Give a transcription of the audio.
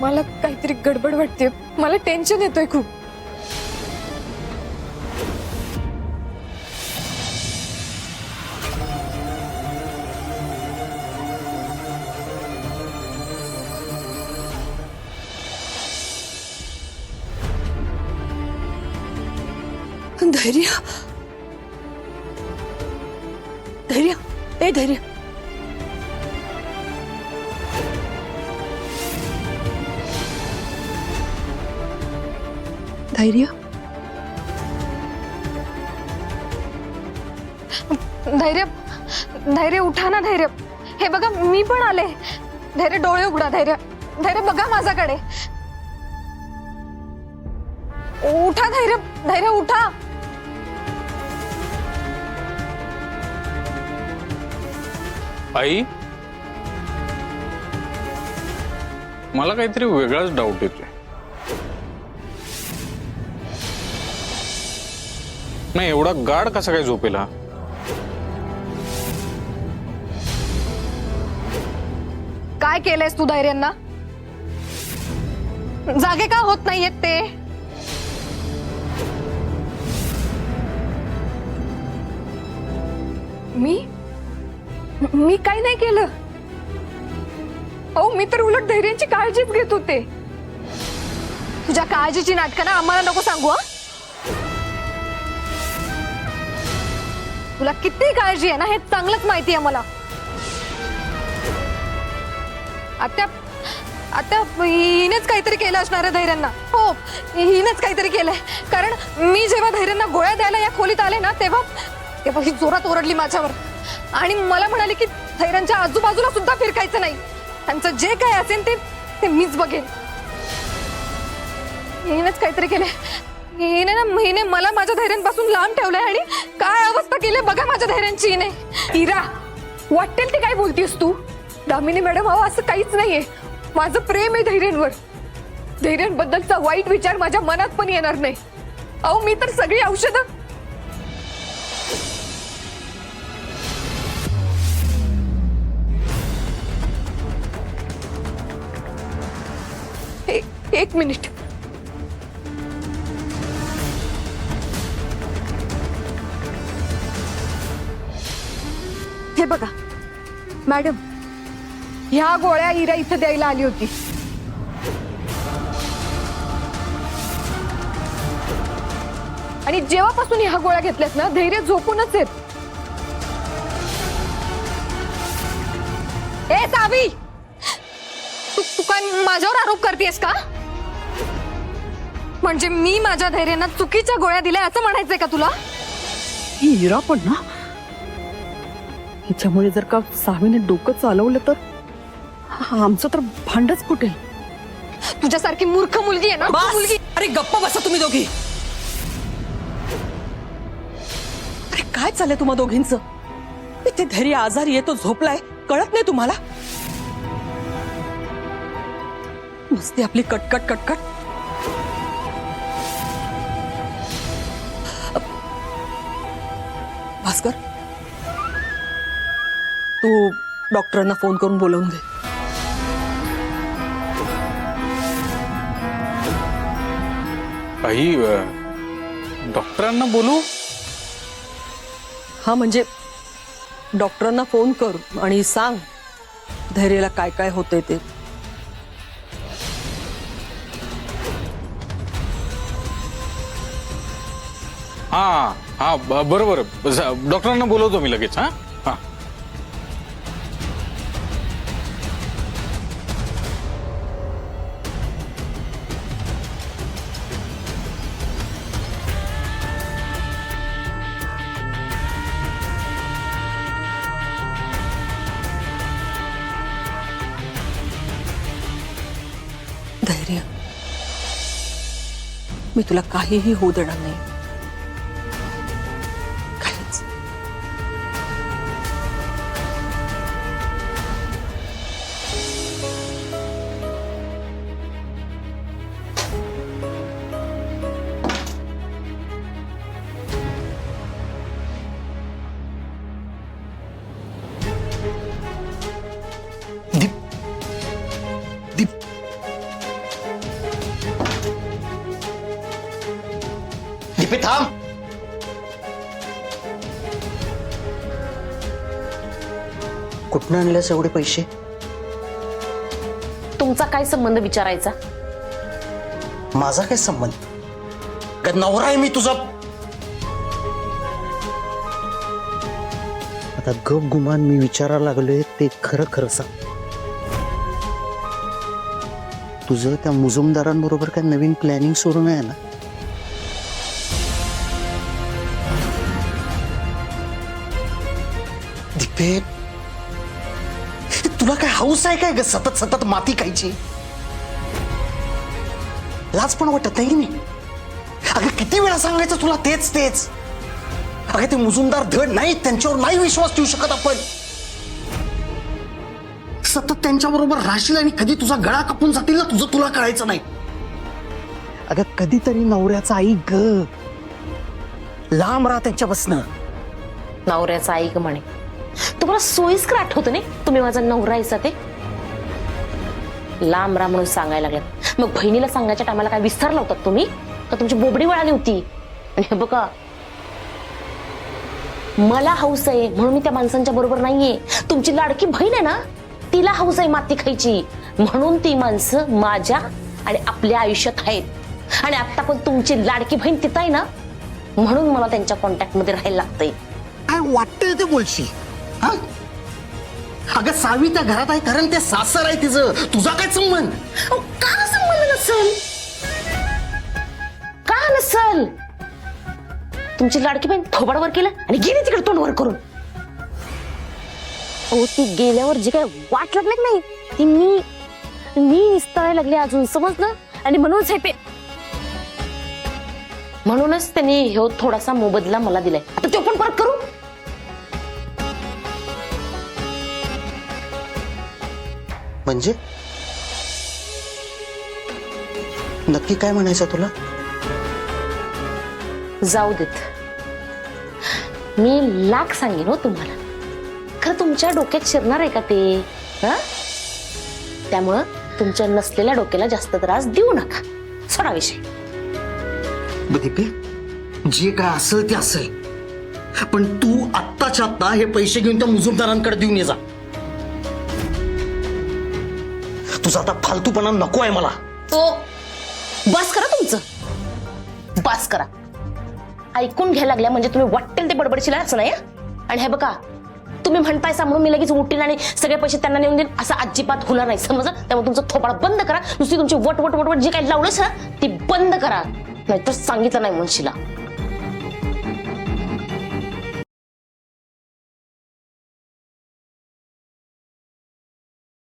मला काहीतरी गडबड वाटते, मला टेन्शन येतोय खूप. धैर्य, धैर्य, ए धैर्य, धैर्य, धैर्य, धैर्य उठा ना धैर्य. हे बघा मी पण आले. धैर्य डोळे उघडा. धैर्य, धैर्य बघा माझ्याकडे. उठा धैर्य, धैर्य उठा. आई, मला काहीतरी वेगळाच डाऊट येतोय. नाही, एवढा गाढ कसा काय झोपेला? काय केलंयस तू धैर्यांना? जागे का होत नाहीयेत ते? मी काही नाही केलं. अहो, मी तर उलट धैर्यांची काळजीच घेत होते. तुझ्या काळजीची नाटकं ना आम्हाला नको सांगू. हा, तुला किती काळजी आहे ना हे चांगलंच माहिती आहे मला. आता हिनेच काहीतरी केलं असणार आहे धैर्यांना. हो, हिनेच काहीतरी केलंय. कारण मी जेव्हा धैर्यांना गोळ्या द्यायला या खोलीत आले ना तेव्हा ही जोरात ओरडली माझ्यावर आणि मला म्हणाली की धैर्यांच्या आजूबाजूला सुद्धा फिरकायचं नाही. त्यांचं जे काय असेल ते मीच बघेन. हिनेच काहीतरी केलंय. हिने मला माझ्या धैर्यांपासून लांब ठेवलंय आणि काय अवस्था केली बघा माझ्या धैर्यांची हिने. इरा, वाटेल ते काय बोलतीस तू? दामिनी मॅडम, अहो असं काहीच नाहीये. माझं प्रेम आहे धैर्यांवर. धैर्यांबद्दलचा वाईट विचार माझ्या मनात पण येणार नाही. अहो, मी तर सगळी औषधं एक मिनिट. हे बघा मॅडम, ह्या गोळ्या इरा इथं द्यायला आली होती. आणि जेव्हापासून ह्या गोळ्या घेतल्यात ना धैर्य झोपूनच आहेत. ए सावी, तू काय माझ्यावर आरोप करतेस का? म्हणजे मी माझ्या धैर्यांना चुकीच्या गोळ्या दिल्या असं म्हणायचंय का तुला? ही इरा पण ना, हिच्यामुळे जर का सावीने डोकं चालवलं तर आमचं तर भांडच फुटेल. तुझ्यासारखी मूर्ख मुलगी आहे ना मुलगी. अरे गप्प बसा तुम्ही दोघी. अरे काय चाललंय तुम्हा दोघींचं? इथे धैर्य आजारी आहे, तो झोपलाय, कळत नाही तुम्हाला? नुसती आपली कटकट कटकट. भास्कर, तू डॉक्टरांना फोन करून बोलवून दे. आई, डॉक्टरांना बोलू? हा, म्हणजे डॉक्टरांना फोन कर आणि सांग धैर्याला काय काय होतंय ते. हा हा, बरोबर. डॉक्टरांना बोलवतो मी लगेच. हा हा. धैर्य, मी तुला काहीही होऊ देणार नाही. काहीच. दीप, दीप, दीपे थांब. कुठनं आणलेस एवढे पैसे? तुमचा काय संबंध विचारायचा? माझा काय संबंध? का नवरा आहे मी तुझा? आता गप गुमान मी विचारायला लागलोय ते खरं खरं सांग. तुझं त्या मुजुमदारांबरोबर काय नवीन प्लॅनिंग सुरू नाही ना? दीपे, तुला काय हाऊस आहे काय ग सतत सतत माती खायची? लाज पण वाटत नाही मी. अगं किती वेळा सांगायचं तुला तेच तेच. अगं ते मुजुमदार धड नाही, त्यांच्यावर नाही विश्वास ठेवू शकत आपण. सतत त्यांच्याबरोबर राहशील आणि कधी तुझा गळा कापून जातील ना, तुझं तुला कळायचं नाही. अगं कधीतरी नवऱ्याचा आई ग, लांब राहा त्यांच्यापासनं. नवऱ्याचा ऐक म्हणे. तुम्हाला सोयीस्कर आठवतं नाही तुम्ही माझा नवरा आहेसा ते? लांब राहा म्हणून सांगायला लागलात. मग बहिणीला सांगायच्या टायमाला काय विसरला होतात तुम्ही? का तुमची बोबडी वळाली होती? आणि हे बघा, मला हाऊस आहे म्हणून मी त्या माणसांच्या बरोबर नाहीये. तुमची लाडकी बहीण आहे ना, तिला हाऊस आहे माती खायची म्हणून ती माणसं माझ्या आणि आपल्या आयुष्यात आहेत. आणि आता पण तुमची लाडकी बहीण तिथं आहे ना, म्हणून मला त्यांच्या कॉन्टॅक्ट मध्ये राहायला लागतंय. काय वाटतंय ते बोलशील? हा? अगं सावी त्या घरात आहे कारण ते सासर आहे तिचं. तुझा काय संबंध? अहो, का संबंध नसल? का नसल? तुमची लाडकी बहीण थोबाडवर केलं आणि गेली तिकडे तोंडवर करून. अहो, ती गेल्यावर जी काय वाट लागली नाही ती मी निस्तरायला लागले अजून, समजलं? आणि म्हणूनच हे ते म्हणूनच त्यांनी ह्यो थोडासा मोबदला मला दिलाय. आता तो पण परत करू? म्हणजे नक्की काय म्हणायचं तुला? जाऊ देत, मी लाख सांगेन हो तुम्हाला. खरं तुमच्या डोक्यात शिरणार आहे का ते? हा? त्यामुळं तुमच्या नसलेल्या डोक्याला जास्त त्रास देऊ नका. सोडा विषय. दीपे, जे काय असेल ते असेल, पण तू आत्ताच्या आत्ता हे पैसे घेऊन त्या मुजुमदारांकडे देऊन ये जा. तुझा आता फालतूपणा नको आहे मला. तो बस करा तुमचं, बस करा. ऐकून घ्यायला लागल्या म्हणजे तुम्ही वाटेल ते बडबडशील असं नाही. आणि हे बघा, तुम्ही म्हणतायसा म्हणून मी लगेच उठील आणि सगळे पैसे त्यांना नेऊन देईन असं अजिबात होणार नाही, समजलं? त्यामुळे तुमचं थोपाड बंद करा. नुसती तुमची वट वट वट वट जे काही लावलंच ना ती बंद करा, नाहीतर सांगितलं नाही म्हणशीला.